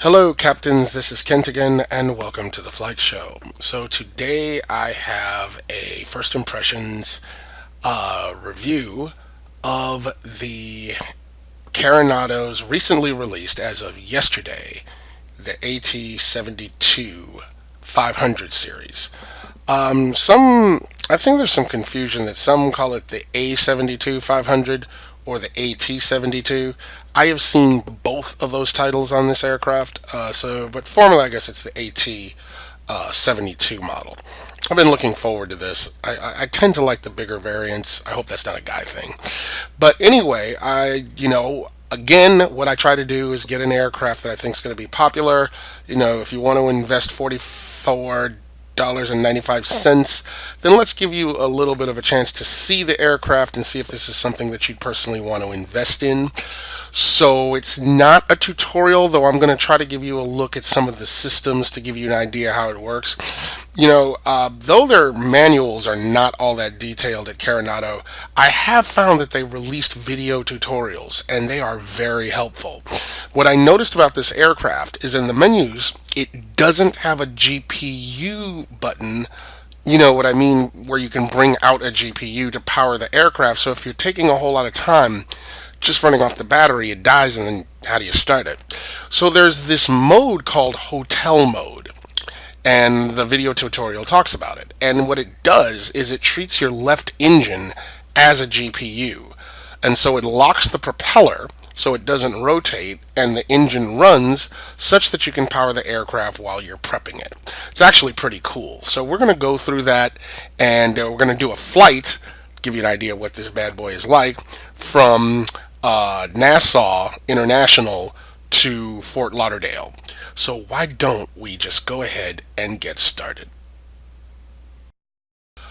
Hello, captains. This is Kent again, and welcome to the Flight Show. So today I have a first impressions review of the Carenado's recently released, as of yesterday, the AT72 500 series. I think there's some confusion that some call it the A72 500 or the AT72. I have seen both of those titles on this aircraft, but formally, I guess it's the AT72 model. I've been looking forward to this. I tend to like the bigger variants. I hope that's not a guy thing. But anyway, again, what I try to do is get an aircraft that I think is going to be popular. If you want to invest $44.95, then let's give you a little bit of a chance to see the aircraft and see if this is something that you'd personally want to invest in. So it's not a tutorial, though I'm going to try to give you a look at some of the systems to give you an idea how it works. Though their manuals are not all that detailed at Carenado, I have found that they released video tutorials, and they are very helpful. What I noticed about this aircraft is in the menus, it doesn't have a GPU button. You know what I mean, where you can bring out a GPU to power the aircraft. So if you're taking a whole lot of time just running off the battery, it dies, and then how do you start it? So there's this mode called hotel mode, and the video tutorial talks about it. And what it does is it treats your left engine as a GPU, and so it locks the propeller so it doesn't rotate, and the engine runs such that you can power the aircraft while you're prepping it. It's actually pretty cool. So we're going to go through that, and we're going to do a flight, give you an idea what this bad boy is like, from Nassau International to Fort Lauderdale. So why don't we just go ahead and get started?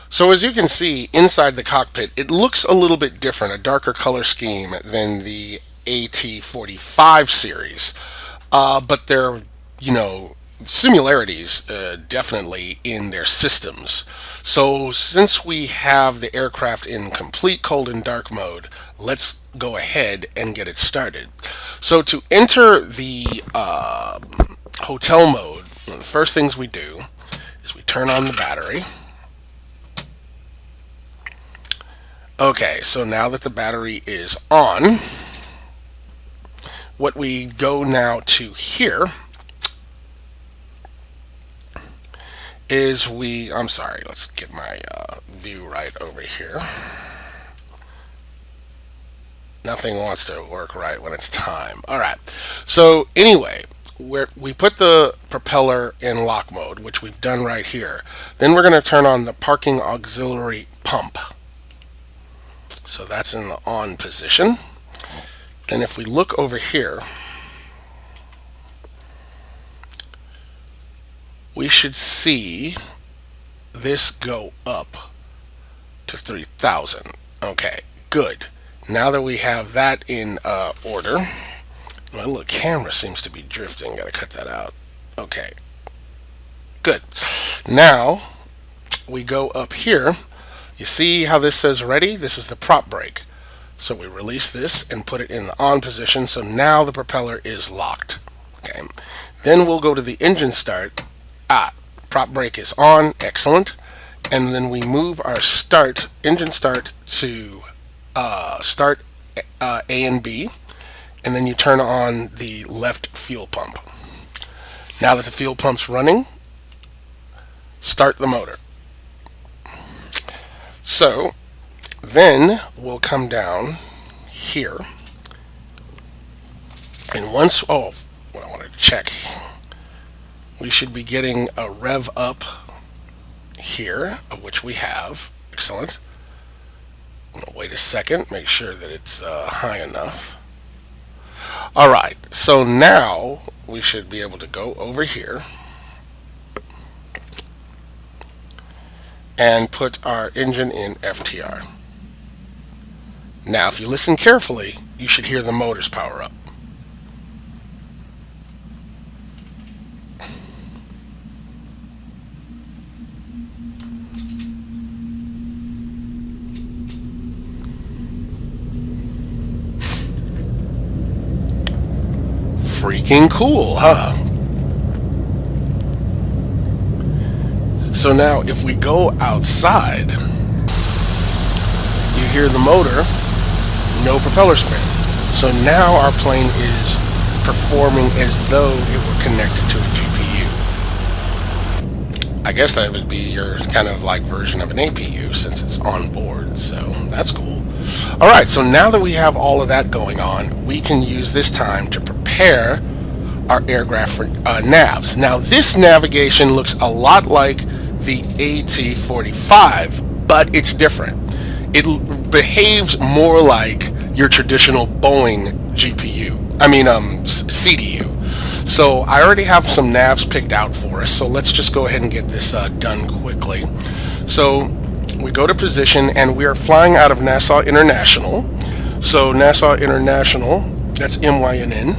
So as you can see, inside the cockpit, it looks a little bit different, a darker color scheme than the AT45 series. But there are, similarities definitely in their systems. So since we have the aircraft in complete cold and dark mode, let's go ahead and get it started. So to enter the hotel mode, one of the first things we do is we turn on the battery. Okay, so now that the battery is on, what we go now to here is let's get my view right over here. Nothing wants to work right when it's time. Alright, so anyway, we put the propeller in lock mode, which we've done right here. Then we're going to turn on the parking auxiliary pump. So that's in the on position. Then if we look over here, we should see this go up to 3,000. Okay, good. Now that we have that in order, my little camera seems to be drifting. Gotta cut that out. Okay, good. Now we go up here. You see how this says ready? This is the prop brake. So we release this and put it in the on position. So now the propeller is locked. Okay. Then we'll go to the engine start. Prop brake is on. Excellent. And then we move our engine start to start A and B. And then you turn on the left fuel pump. Now that the fuel pump's running, start the motor. So then we'll come down here, and what I wanted to check, we should be getting a rev up here, of which we have. Excellent. Wait a second, make sure that it's high enough. Alright, so now we should be able to go over here and put our engine in FTR. Now, if you listen carefully, you should hear the motors power up. Freaking cool, huh? So now if we go outside, you hear the motor, no propeller spin. So now our plane is performing as though it were connected to a GPU. I guess that would be your kind of like version of an APU since it's on board, so that's cool. Alright, so now that we have all of that going on, we can use this time to prepare our aircraft for navs. Now this navigation looks a lot like the AT-45, but it's different. It behaves more like your traditional Boeing CDU. So I already have some navs picked out for us, so let's just go ahead and get this done quickly. So we go to position, and we are flying out of Nassau International. So Nassau International, that's MYNN.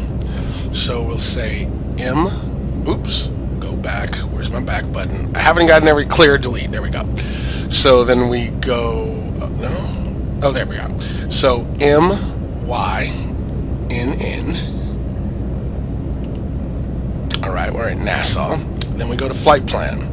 So we'll say go back. Where's my back button? I haven't gotten every clear, delete. There we go. So then we go, there we go. So MYNN. Alright, we're in Nassau. Then we go to flight plan.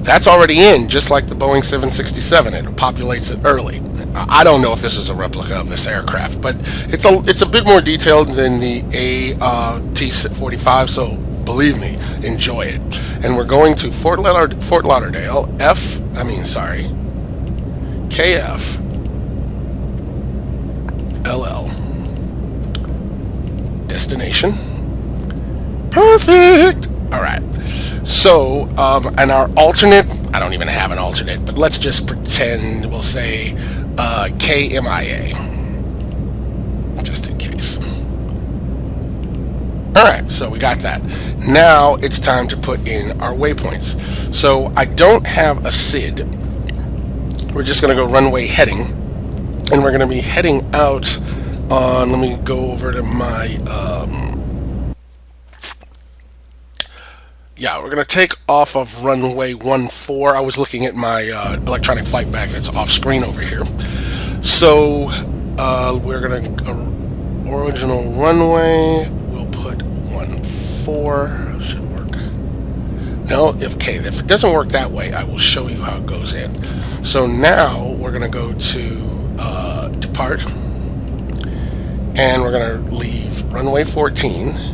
That's already in, just like the Boeing 767. It populates it early. I don't know if this is a replica of this aircraft, but it's a bit more detailed than the AT-45, so believe me, enjoy it. And we're going to Fort Lauderdale, KFLL. Destination. Perfect! Alright. So, and our alternate, I don't even have an alternate, but let's just pretend we'll say KMIA. Just in case. Alright, so we got that. Now it's time to put in our waypoints. So I don't have a SID. We're just going to go runway heading. And we're going to be heading out on, let me go over to my, we're going to take off of runway 14. I was looking at my electronic flight bag that's off screen over here. So we're going to original runway. We'll put 14. Should work. No, if it doesn't work that way, I will show you how it goes in. So now we're going to go to depart, and we're going to leave runway 14.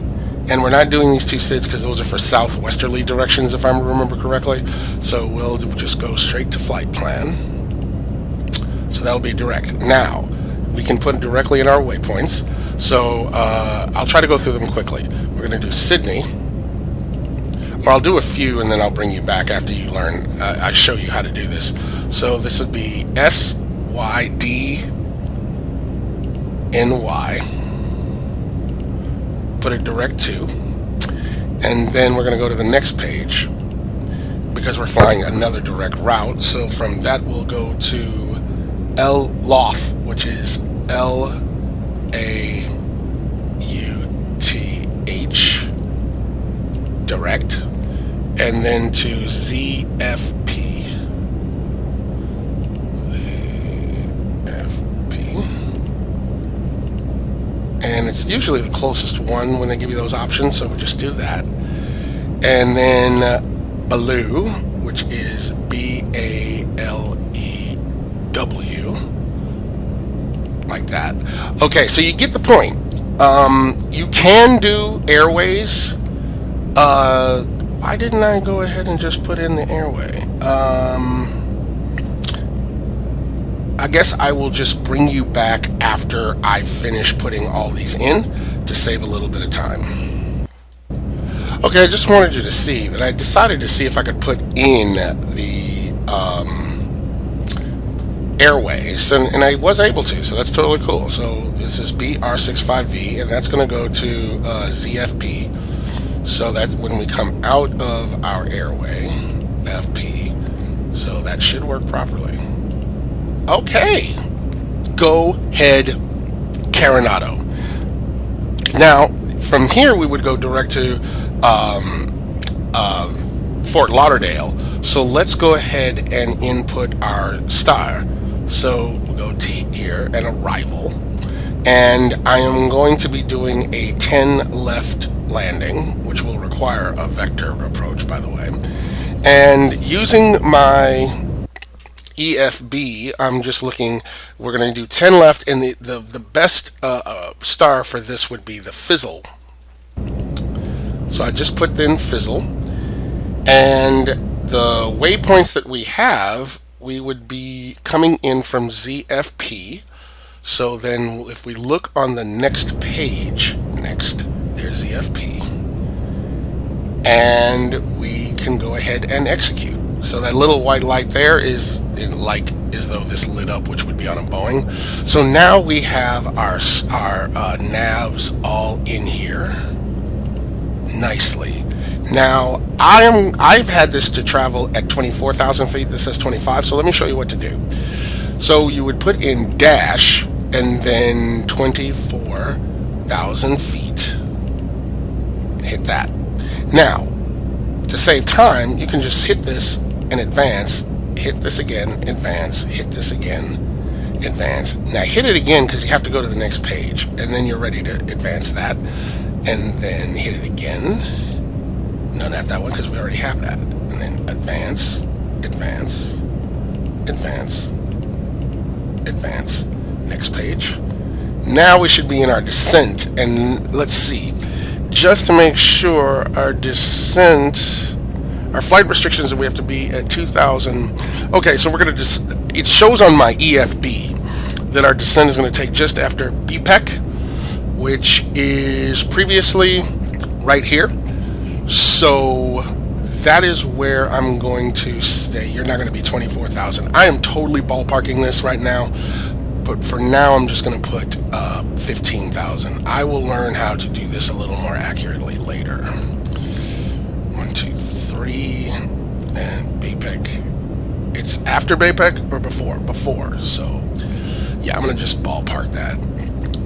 And we're not doing these two SIDs because those are for southwesterly directions, if I remember correctly. So we'll just go straight to flight plan. So that'll be direct. Now, we can put it directly in our waypoints. So I'll try to go through them quickly. We're going to do Sydney. Or I'll do a few and then I'll bring you back after you learn. I show you how to do this. So this would be SYDNY. Put it direct to, and then we're going to go to the next page because we're flying another direct route. So from that we'll go to LOTH, which is LAUTH direct, and then to ZFP. And it's usually the closest one when they give you those options, so we'll just do that. And then BALEW, which is BALEW, like that. Okay, so you get the point. You can do airways. Why didn't I go ahead and just put in the airway? I guess I will just bring you back after I finish putting all these in to save a little bit of time. Okay, I just wanted you to see that I decided to see if I could put in the airways, and I was able to, so that's totally cool. So this is BR65V, and that's going to go to ZFP. So that's when we come out of our airway, FP. So that should work properly. Okay, go ahead, Carenado. Now, from here we would go direct to Fort Lauderdale. So let's go ahead and input our star. So we'll go to here and arrival. And I am going to be doing a 10 left landing, which will require a vector approach, by the way. And using my EFB, I'm just looking, we're going to do 10 left, and the best star for this would be the fizzle. So I just put in fizzle, and the waypoints that we have, we would be coming in from ZFP. So then if we look on the next page, there's ZFP, and we can go ahead and execute. So that little white light there is like as though this lit up, which would be on a Boeing. So now we have our navs all in here nicely. Now I've had this to travel at 24,000 feet. This says 25. So let me show you what to do. So you would put in dash and then 24,000 feet. Hit that. Now, to save time, you can just hit this and advance, hit this again, advance, hit this again, advance. Now hit it again because you have to go to the next page, and then you're ready to advance that, and then hit it again. No, not that one because we already have that. And then advance, advance, advance, advance. Next page. Now we should be in our descent, and let's see. Just to make sure our descent, our flight restrictions that we have to be at 2,000. Okay, so we're going to just, it shows on my EFB that our descent is going to take just after BPEC, which is previously right here. So that is where I'm going to stay. You're not going to be 24,000. I am totally ballparking this right now, but for now I'm just going to put 15,000. I will learn how to do this a little more accurately later. 1, 2, 3, and BPEC. It's after BPEC or before? Before. So yeah, I'm going to just ballpark that.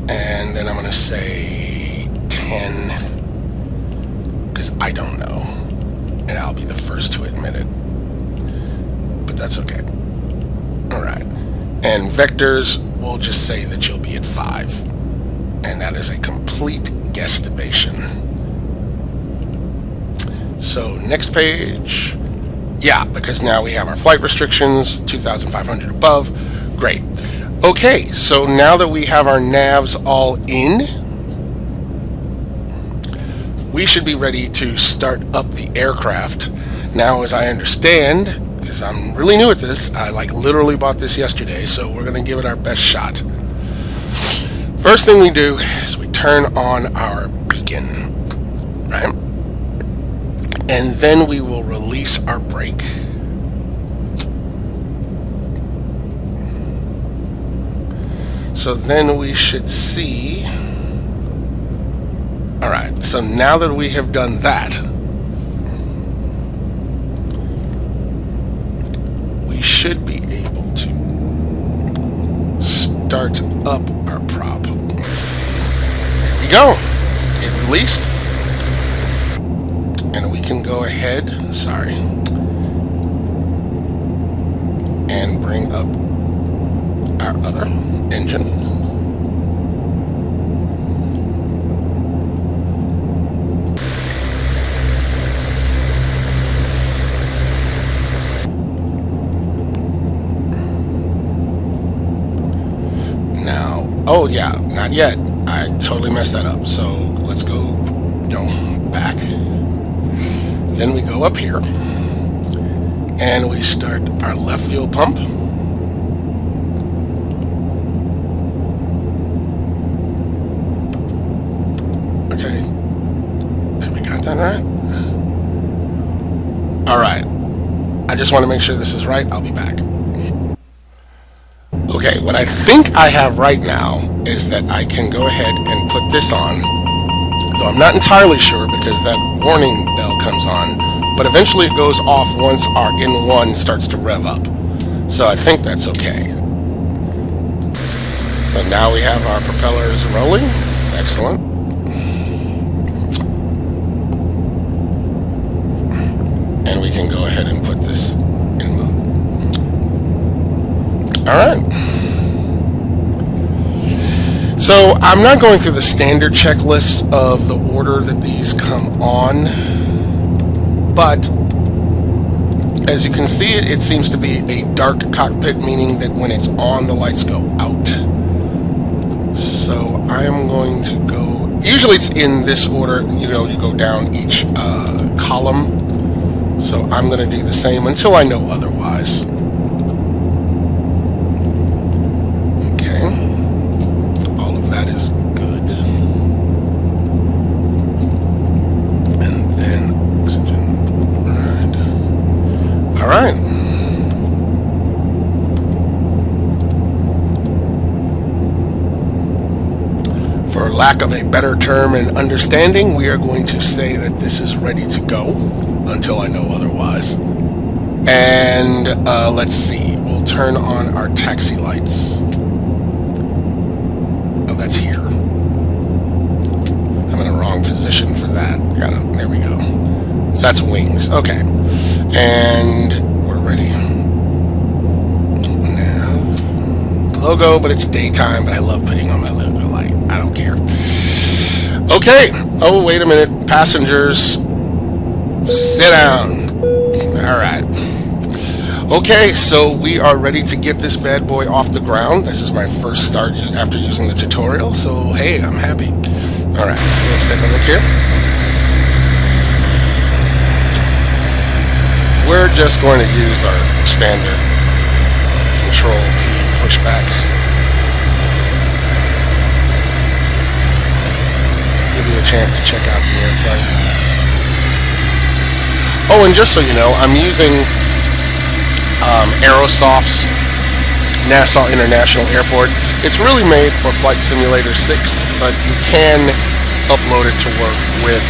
And then I'm going to say 10, because I don't know. And I'll be the first to admit it. But that's okay. Alright. And vectors, we'll just say that you'll be at 5. And that is a complete guesstimation. So next page. Yeah, because now we have our flight restrictions, 2,500 above. Great. Okay, so now that we have our navs all in, we should be ready to start up the aircraft. Now, as I understand, because I'm really new at this, I literally bought this yesterday, so we're going to give it our best shot. First thing we do is we turn on our beacon, right? And then we will release our brake. So then we should see. Alright, so now that we have done that, we should be able to start up our prop. Let's see. There we go. It released. And we can go ahead, and bring up our other engine. Now, oh yeah, not yet. I totally messed that up. So let's go, back. Then we go up here and we start our left fuel pump. Okay, have we got that right? Alright, I just want to make sure this is right. I'll be back. Okay, what I think I have right now is that I can go ahead and put this on, though I'm not entirely sure because that warning bell comes on, but eventually it goes off once our N1 starts to rev up. So I think that's okay. So now we have our propellers rolling. Excellent. And we can go ahead and put this in mode. Alright. So I'm not going through the standard checklist of the order that these come on, but as you can see, it seems to be a dark cockpit, meaning that when it's on, the lights go out. So I am going to go, usually it's in this order, you know, you go down each column. So I'm going to do the same until I know otherwise. Okay. All of that is good. And then oxygen. All right. For lack of a better term and understanding, we are going to say that this is ready to go until I know otherwise. And let's see, we'll turn on our taxi lights. Oh, that's here. I'm in the wrong position for that. There we go. So that's wings. Okay. And we're ready. Now, logo, but it's daytime, but I love putting on my logo light. I don't care. Okay. Oh, wait a minute. Passengers, sit down. All right. Okay, so we are ready to get this bad boy off the ground. This is my first start after using the tutorial, so hey, I'm happy. All right, so let's take a look here. We're just going to use our standard Control P pushback. Give you a chance to check out the airplane. Oh, and just so you know, I'm using Aerosoft's Nassau International Airport. It's really made for Flight Simulator 6, but you can upload it to work with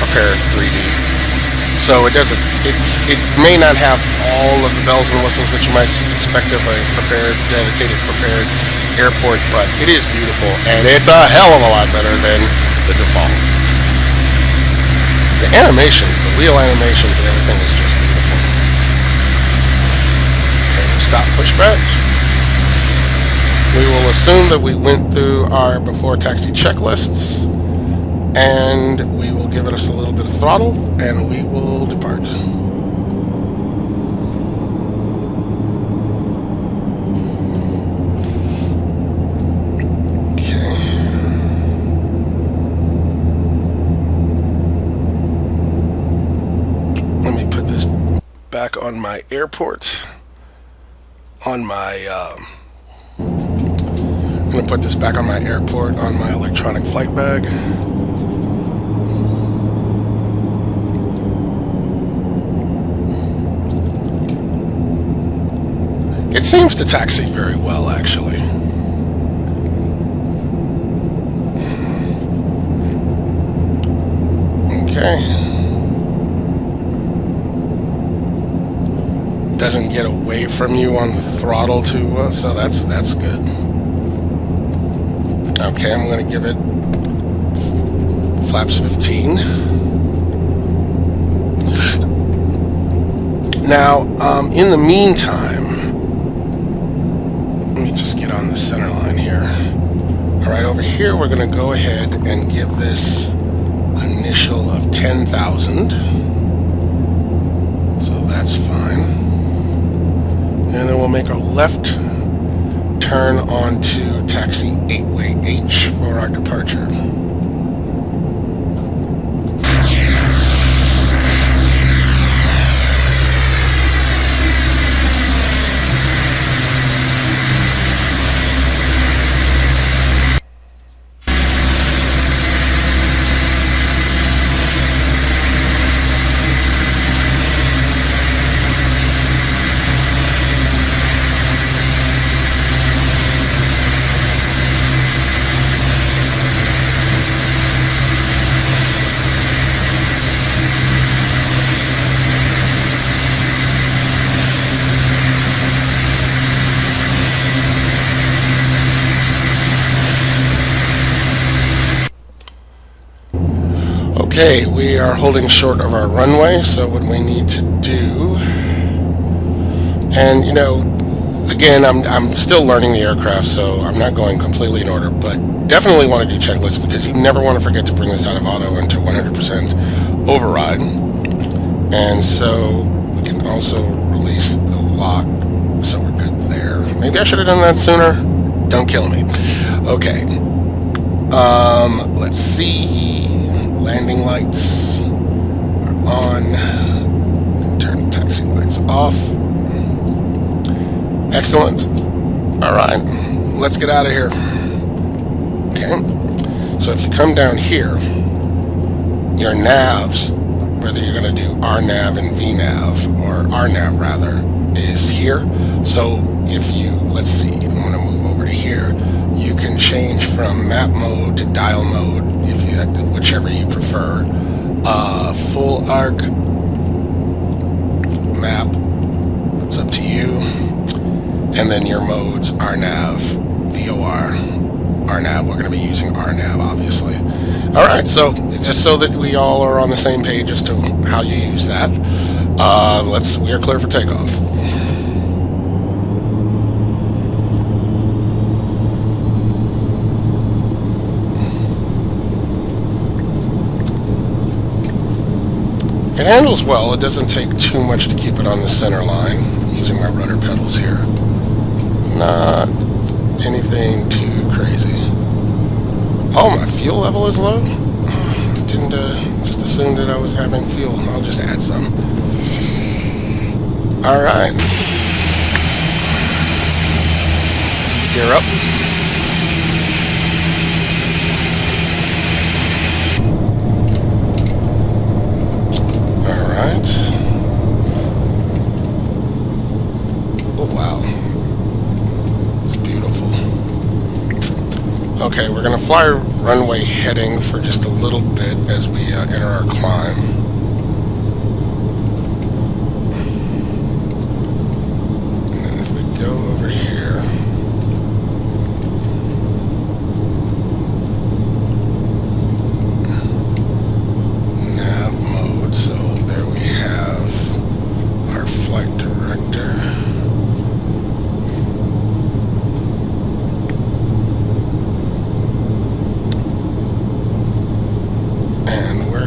Prepar3D. So it doesn't. It may not have all of the bells and whistles that you might expect of a dedicated prepared airport, but it is beautiful, and it's a hell of a lot better than the default. The animations, the wheel animations, and everything is just beautiful. Okay, we'll stop pushback. We will assume that we went through our before taxi checklists, and we will give it us a little bit of throttle, and we will depart. Back on my airport, on my I'm going to put this back on my airport on my electronic flight bag. It seems to taxi very well, actually. Okay. Doesn't get away from you on the throttle too, so that's good. Okay, I'm going to give it flaps 15. Now, in the meantime, let me just get on the center line here. All right, over here we're going to go ahead and give this initial of 10,000. So that's fine. And then we'll make a left turn onto taxi 8-way H for our departure. Okay, we are holding short of our runway, so what we need to do, and you know, Again, I'm still learning the aircraft, so I'm not going completely in order, but definitely want to do checklists because you never want to forget to bring this out of auto into 100% override. And so we can also release the lock, so we're good there. Maybe I should have done that sooner. Don't kill me. Okay. Let's see. Landing lights are on. Turn the taxi lights off. Excellent. All right, let's get out of here. Okay. So if you come down here, your navs, whether you're going to do RNAV and VNAV, or RNAV rather, is here. So if you, let's see, I'm going to move over to here. You can change from map mode to dial mode, if you whichever you prefer. Full arc map, it's up to you. And then your modes, RNAV, VOR, RNAV. We're going to be using RNAV, obviously. All right, so just so that we all are on the same page as to how you use that, we are clear for takeoff. It handles well. It doesn't take too much to keep it on the center line. I'm using my rudder pedals here. Not anything too crazy. Oh, my fuel level is low? Didn't just assume that I was having fuel. I'll just add some. Alright. Gear up. Oh, wow. It's beautiful. Okay, we're going to fly runway heading for just a little bit as we enter our climb. And then if we go over here, nav mode, so there we have our flight director.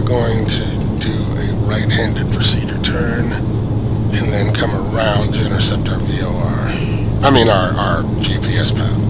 Going to do a right-handed procedure turn and then come around to intercept our VOR. I mean our GPS path.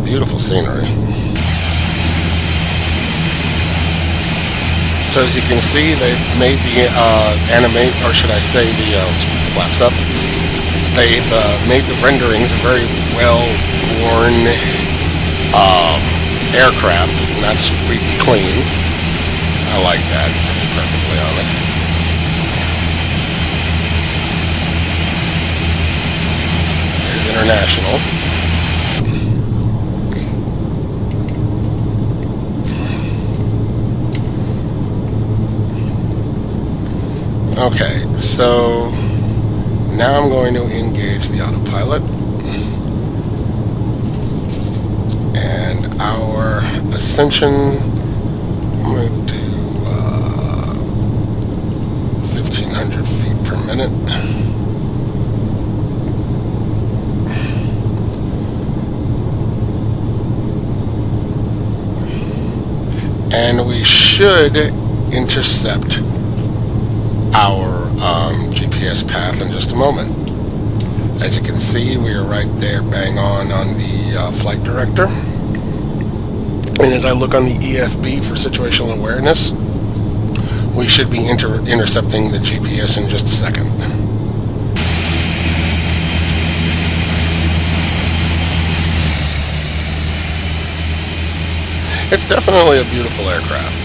Beautiful scenery. So as you can see, they've made the animate, or should I say the flaps up. They've made the renderings a very well-worn aircraft, and that's really clean. I like that, to be perfectly honest. There's International. Okay, so now I'm going to engage the autopilot, and our ascension, I'm going to do 1,500 feet per minute. And we should intercept our GPS path in just a moment. As you can see, we are right there, bang on the flight director. And as I look on the EFB for situational awareness, we should be intercepting the GPS in just a second. It's definitely a beautiful aircraft.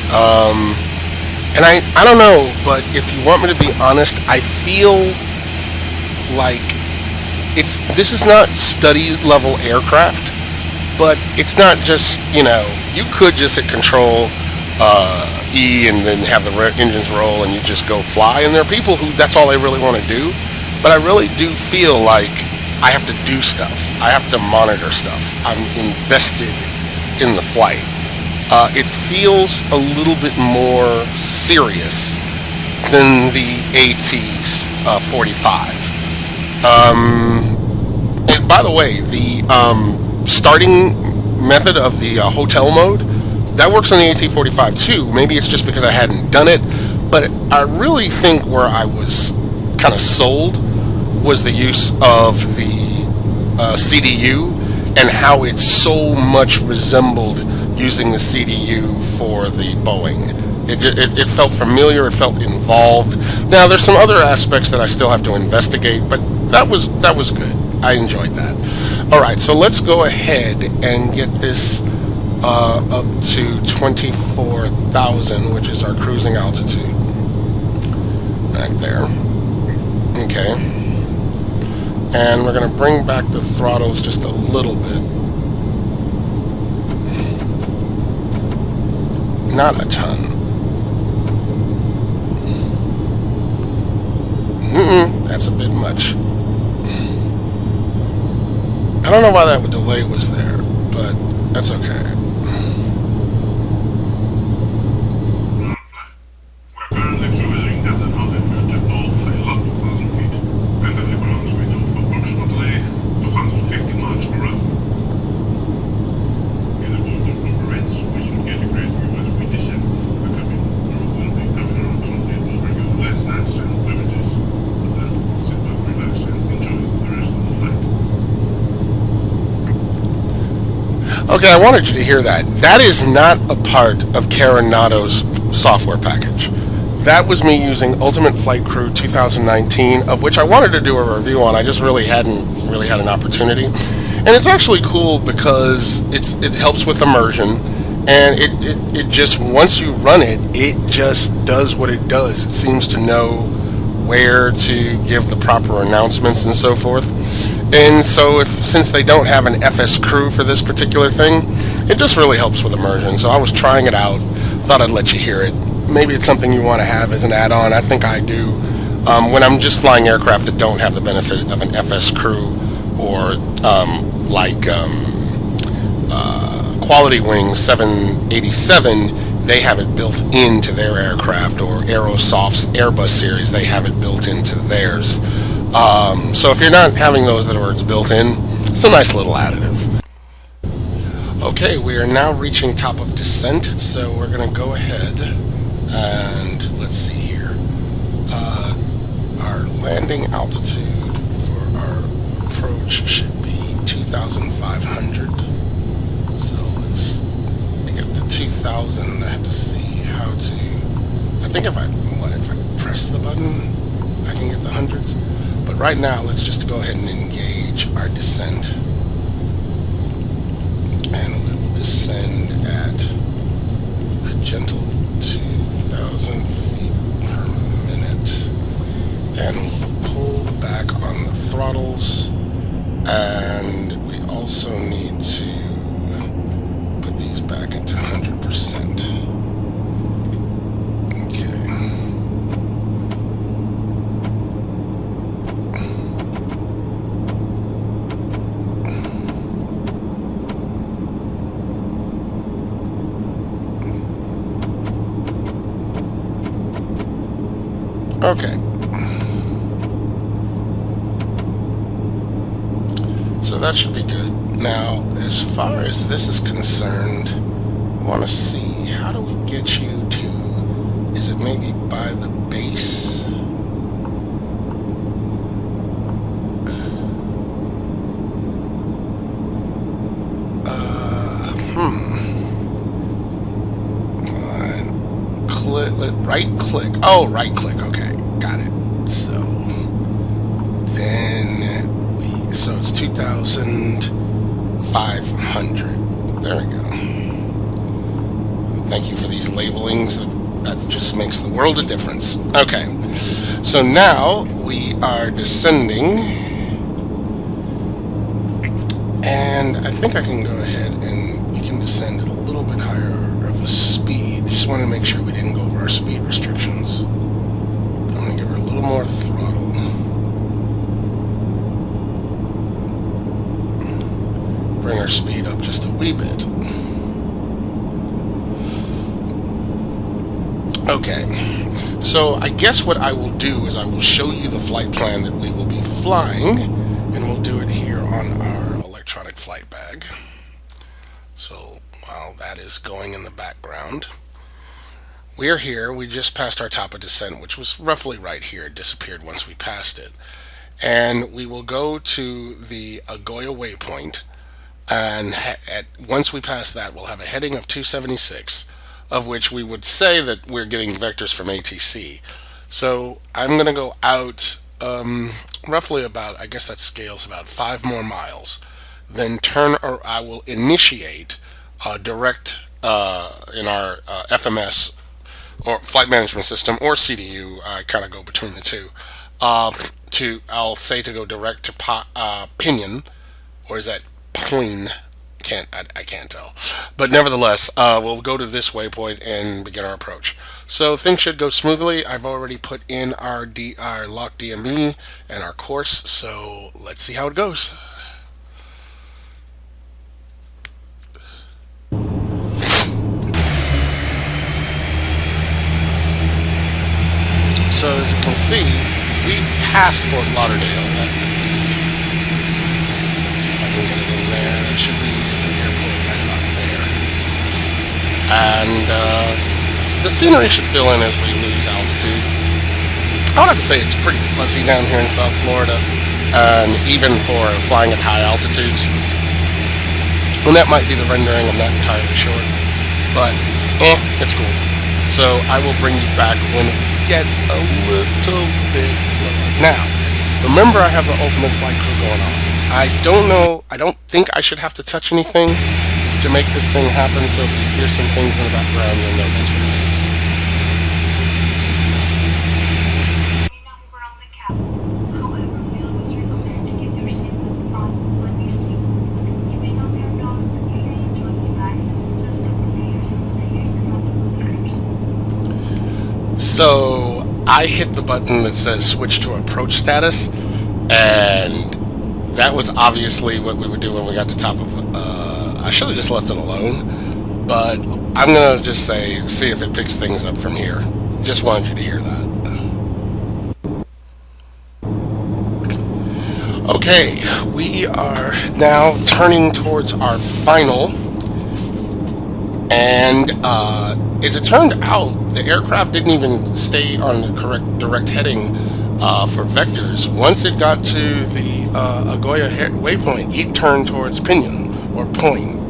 And I don't know, but if you want me to be honest, I feel like this is not study level aircraft, but it's not just, you could just hit Control E and then have the engines roll and you just go fly. And there are people who that's all they really want to do. But I really do feel like I have to do stuff. I have to monitor stuff. I'm invested in the flight. It feels a little bit more serious than the AT's 45. And by the way, the starting method of the hotel mode, that works on the AT45 too. Maybe it's just because I hadn't done it, but I really think where I was kind of sold was the use of the CDU and how it so much resembled using the CDU for the Boeing. It felt familiar, it felt involved. Now there's some other aspects that I still have to investigate, but that was good. I enjoyed that. Alright, so let's go ahead and get this up to 24,000, which is our cruising altitude. Right there. Okay. And we're going to bring back the throttles just a little bit. Not a ton. That's a bit much. I don't know why that delay was there, but that's okay. We're currently cruising at an altitude of 11,000 feet, and at the ground speed of approximately 250 miles per hour. In the golden operates, we should get a great view as we descend the cabin. Crew will be coming around shortly to overview the last snacks and beverages. Then sit back, relax, and enjoy the rest of the flight. Okay, I wanted you to hear that. That is not a part of Carenado's software package. That was me using Ultimate Flight Crew 2019, of which I wanted to do a review on. I just really hadn't had an opportunity. And it's actually cool because it helps with immersion, and it just, once you run it, it just does what it does. It seems to know where to give the proper announcements and so forth. And so since they don't have an FS crew for this particular thing, it just really helps with immersion. So I was trying it out, thought I'd let you hear it. Maybe it's something you want to have as an add-on. I think I do. When I'm just flying aircraft that don't have the benefit of an FS crew, or Quality Wings 787, they have it built into their aircraft, or Aerosoft's Airbus series, they have it built into theirs. So if you're not having those that are it's built in, it's a nice little additive. Okay, we are now reaching top of descent, so we're going to go ahead and let's see here. Our landing altitude for our approach should be 2,500. So let's get to 2,000. I have to see how to. I think if I press the button, I can get the hundreds. But right now, let's just go ahead and engage our descent. And we will descend at a gentle 2,000 feet per minute. And we'll pull back on the throttles. And we also need to put these back into 100%. Okay. So that should be good. Now, as far as this is concerned, I want to see, how do we get you to, is it maybe by the base? Right click. Oh, right click. Okay, got it. So then so it's 2,500. There we go. Thank you for these labelings. That just makes the world of difference. Okay, so now we are descending, and I think I can go ahead and we can descend at a little bit higher of a speed. Just want to make sure we didn't go over our speed restrictions. But I'm going to give her a little more throttle. Bring our speed up just a wee bit. Okay, so I guess what I will do is I will show you the flight plan that we will be flying, and we'll do it here on our electronic flight bag. So while that is going in the background, we are here. We just passed our top of descent, which was roughly right here. It disappeared once we passed it. And we will go to the Agoya waypoint, and once we pass that, we'll have a heading of 276, of which we would say that we're getting vectors from ATC. So I'm going to go out roughly about, I guess that scales about 5 more miles, then I will initiate direct in our FMS, or Flight Management System, or CDU. I kind of go between the two. I'll say to go direct to Pinion, or is that Point? I can't tell, but nevertheless, we'll go to this waypoint and begin our approach. So things should go smoothly. I've already put in our lock DME and our course, so let's see how it goes. So as you can see, we've passed Fort Lauderdale. Let's see if I can get it in there. That should be the airport right about there. And the scenery should fill in as we lose altitude. I would have to say it's pretty fuzzy down here in South Florida, even for flying at high altitudes. And that might be the rendering, I'm not entirely sure. But, it's cool. So I will bring you back when we get a little bit lower. Now, remember I have the ultimate flight crew going on. I don't think I should have to touch anything to make this thing happen, so if you hear some things in the background, you'll know that's what it is. So I hit the button that says switch to approach status, and that was obviously what we would do when we got to top of I should have just left it alone, but I'm gonna just see if it picks things up from here. Just wanted you to hear that. Okay, we are now turning towards our final, and as it turned out, the aircraft didn't even stay on the correct direct heading for vectors. Once it got to the Agoya waypoint, it turned towards Pinion, or Pion.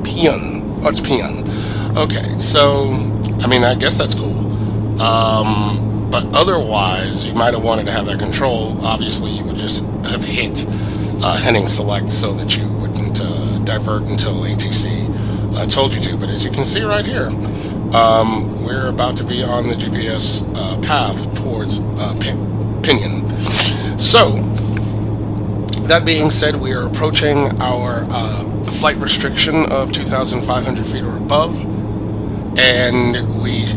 Oh, it's Pion. Okay, so, I mean, I guess that's cool. But otherwise, you might have wanted to have that control. Obviously, you would just have hit heading select so that you wouldn't divert until ATC told you to. But as you can see right here, we're about to be on the GPS path towards Pinion. So, that being said, we are approaching our flight restriction of 2,500 feet or above, and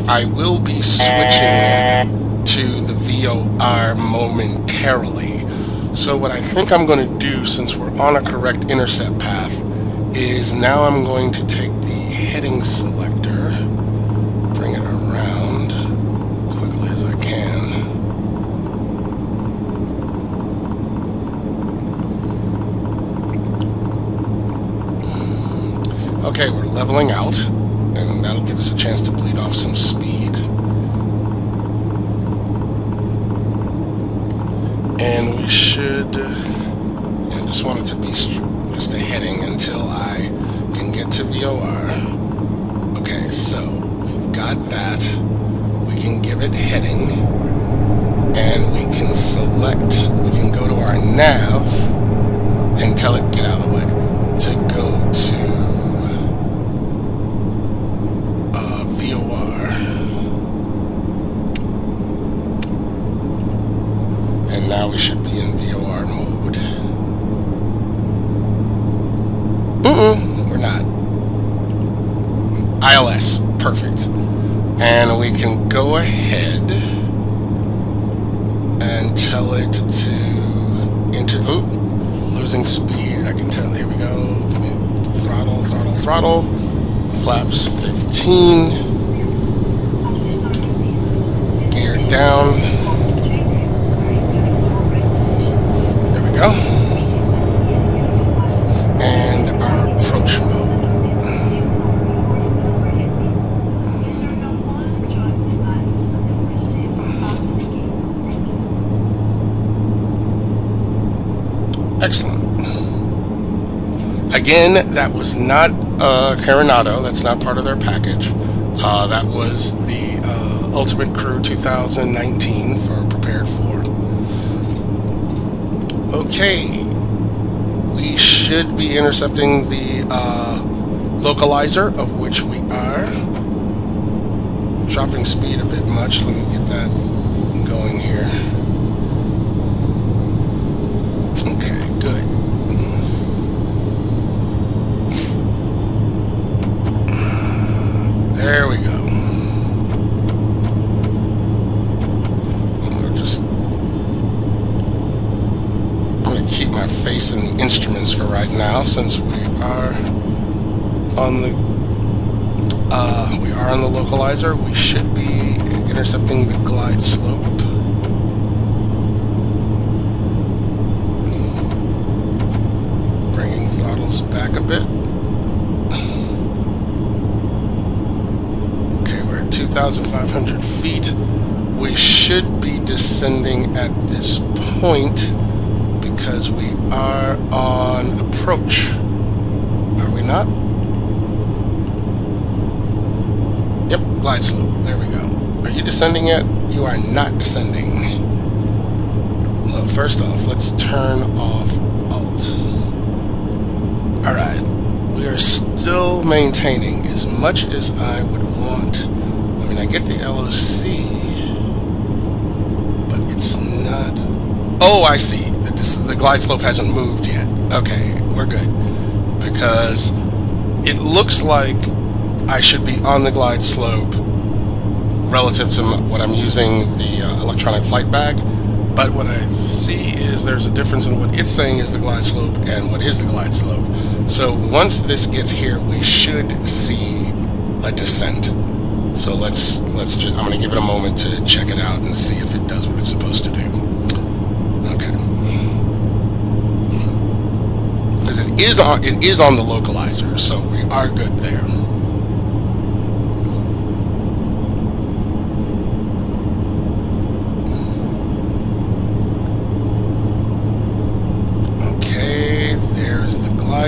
I will be switching to the VOR momentarily. So what I think I'm going to do, since we're on a correct intercept path, is now I'm going to take the heading selector, bring it around quickly as I can. Okay, we're leveling out, and that'll give us a chance to bleed off some speed. And we should, just want it to be just a heading until I can get to VOR. Okay, so we've got that. We can give it heading, and we can select, we can go to our nav and tell it get out of the way to go to VOR. And now we should be in VOR mode. We're not. ILS. Perfect. And we can go ahead and tell it to enter. Oop, losing speed. I can tell. Here we go. Give me throttle, throttle, throttle. Flaps 15. Gear down. There we go. And our approach mode. Excellent. Again, that was not Carenado. That's not part of their package. That was the Ultimate Crew 2019 for Prepared 4. Okay. We should be intercepting the localizer, of which we are. Dropping speed a bit much. Let me get that going here. Okay, good. There we go. I'm going to keep my face in the instruments for right now, since we are on the localizer. We should be intercepting the glide slope. Bringing throttles back a bit. Okay, we're at 2,500 feet. We should be descending at this point because we are on approach. Are we not? Yep, glide slope. There we go. Are you descending yet? You are not descending. Well, first off, let's turn off Alt. Alright. We are still maintaining as much as I would want. I mean, I get the LOC, but it's not... Oh, I see. The glide slope hasn't moved yet. Okay, we're good. Because it looks like I should be on the glide slope relative to what I'm using the electronic flight bag, but what I see is there's a difference in what it's saying is the glide slope and what is the glide slope. So once this gets here, we should see a descent. So let's just, I'm going to give it a moment to check it out and see if it does what it's supposed to do. Okay. Because it is on the localizer, so we are good there.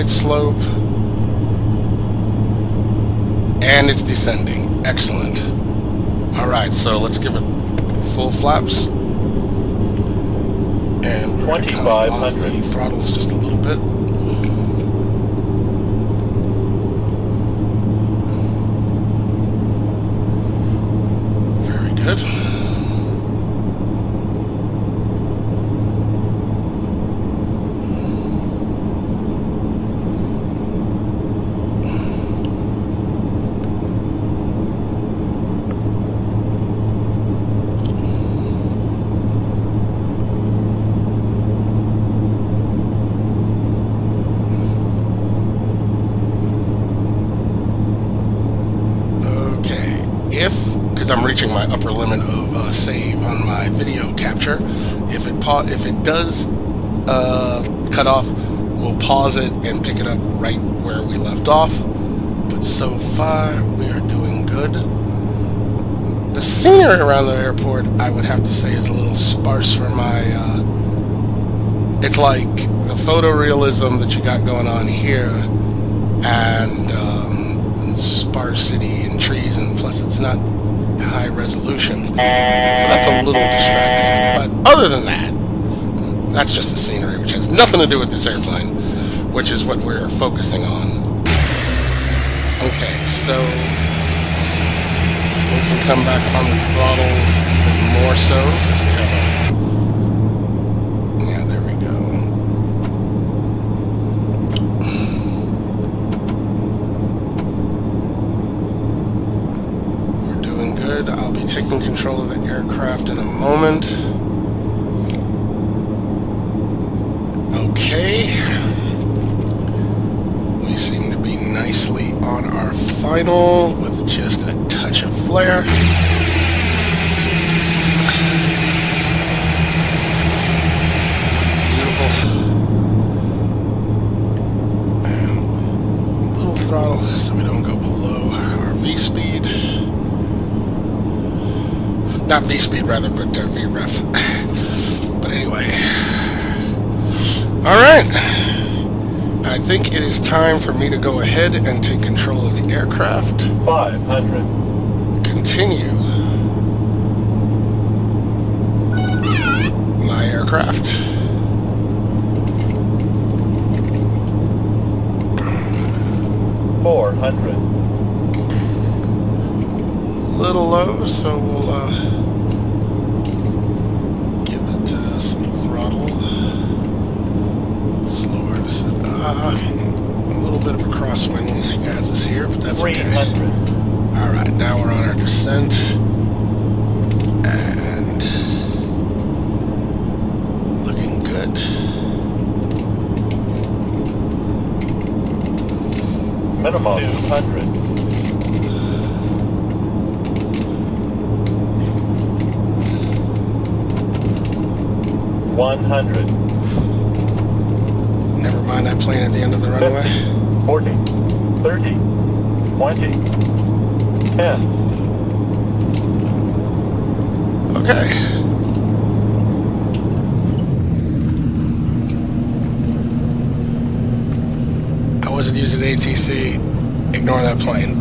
Slope, and it's descending. Excellent. Alright, so let's give it full flaps, and we're going to come off the throttles just a little bit. Very good. Because I'm reaching my upper limit of save on my video capture, if it does cut off, we'll pause it and pick it up right where we left off. But so far, we are doing good. The scenery around the airport, I would have to say, is a little sparse for my... it's like the photorealism that you got going on here, and sparsity and trees, and plus it's not high resolution, so that's a little distracting. But other than that, that's just the scenery, which has nothing to do with this airplane, which is what we're focusing on. Okay, so we can come back on the throttles even more so. Yeah, there we go. taking control of the aircraft in a moment. Okay. We seem to be nicely on our final with just a touch of flare. Throttle so we don't go below our V-speed. Not V-speed, rather, but V-ref. But anyway. Alright. I think it is time for me to go ahead and take control of the aircraft. 500. Continue my aircraft. Little low, so we'll give it some throttle. Slower to set. A little bit of a crosswind has us here, but that's okay. 300. Alright, now we're on our descent. And looking good. Minimum 200. 100. Never mind that plane at the end of the runway. 40, 30, 20, 10. Okay. I wasn't using ATC. Ignore that plane.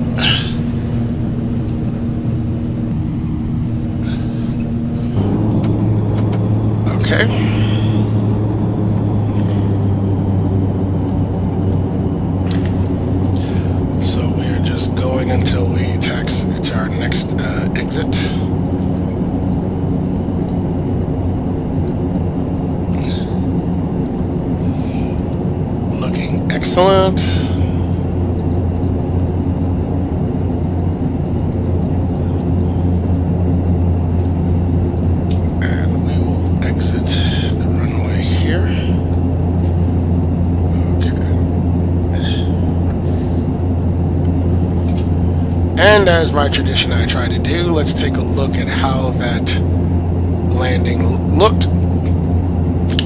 Okay. So we are just going until we taxi to our next exit. Looking excellent. And as my tradition I try to do, let's take a look at how that landing looked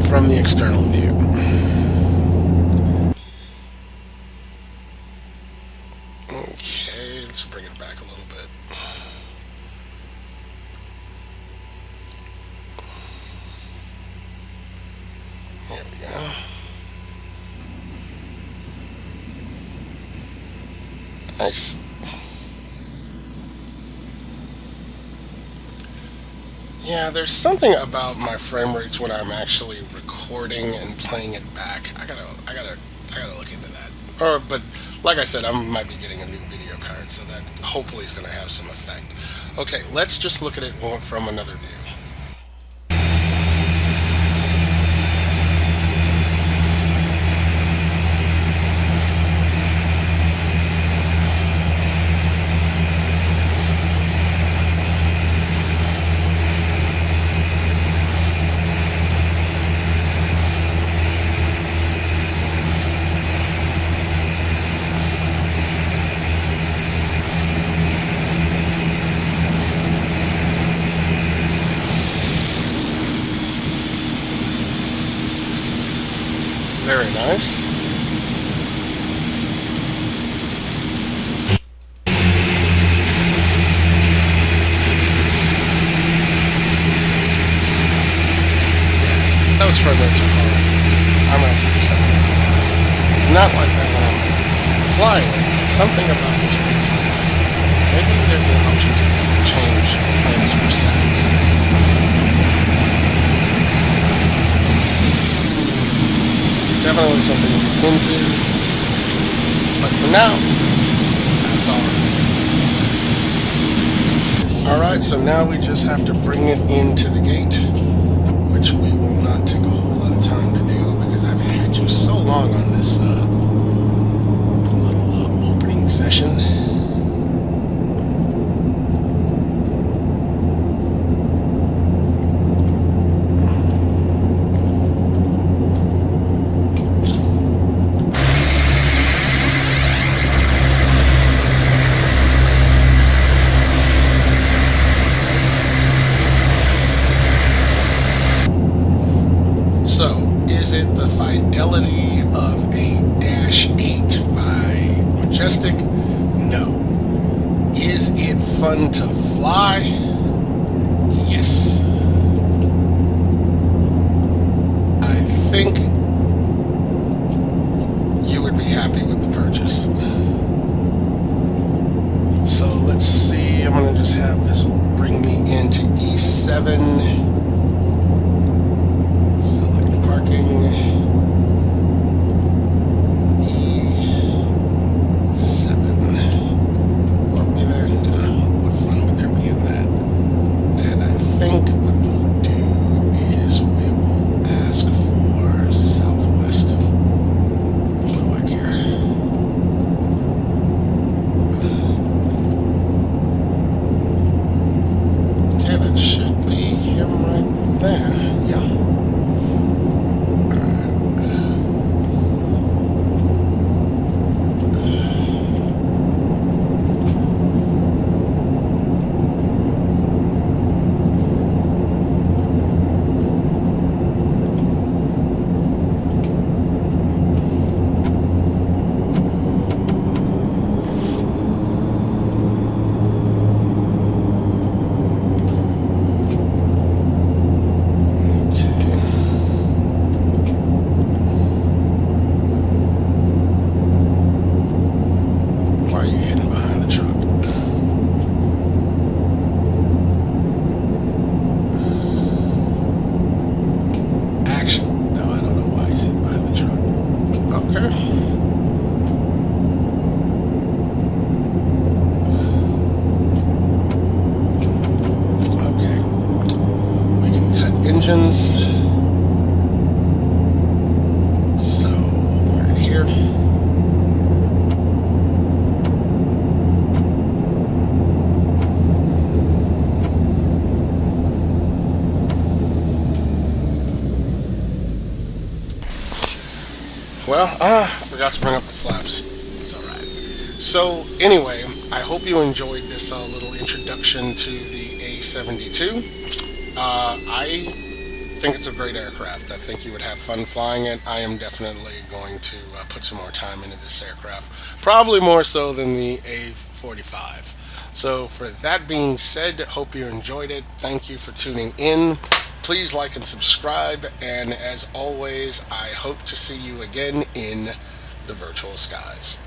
from the external view. Okay, let's bring it back a little bit. There we go. Nice. Yeah, there's something about my frame rates when I'm actually recording and playing it back. I gotta look into that. But like I said, I might be getting a new video card, so that hopefully is gonna have some effect. Okay, let's just look at it from another view. Very nice. That was further too hard. I'm going to do something. It's not like that when I'm flying. It's something about this replay. Maybe there's an option to change frames per second. Definitely something to look into, but for now, that's all. Alright, so now we just have to bring it into the gate, which we will not take a whole lot of time to do because I've had you so long on this little opening session. fidelity of a Dash 8 by Majestic? No. Is it fun to fly? Yes. I think you would be happy with the purchase. So let's see, I'm going to just have this bring me into E7. Select parking. Engines. So right here. Well, forgot to bring up the flaps. It's all right. So anyway, I hope you enjoyed this little introduction to the A72. I think it's a great aircraft. I think you would have fun flying it. I am definitely going to put some more time into this aircraft, probably more so than the A45. So for that being said, hope you enjoyed it. Thank you for tuning in. Please like and subscribe, and as always, I hope to see you again in the virtual skies.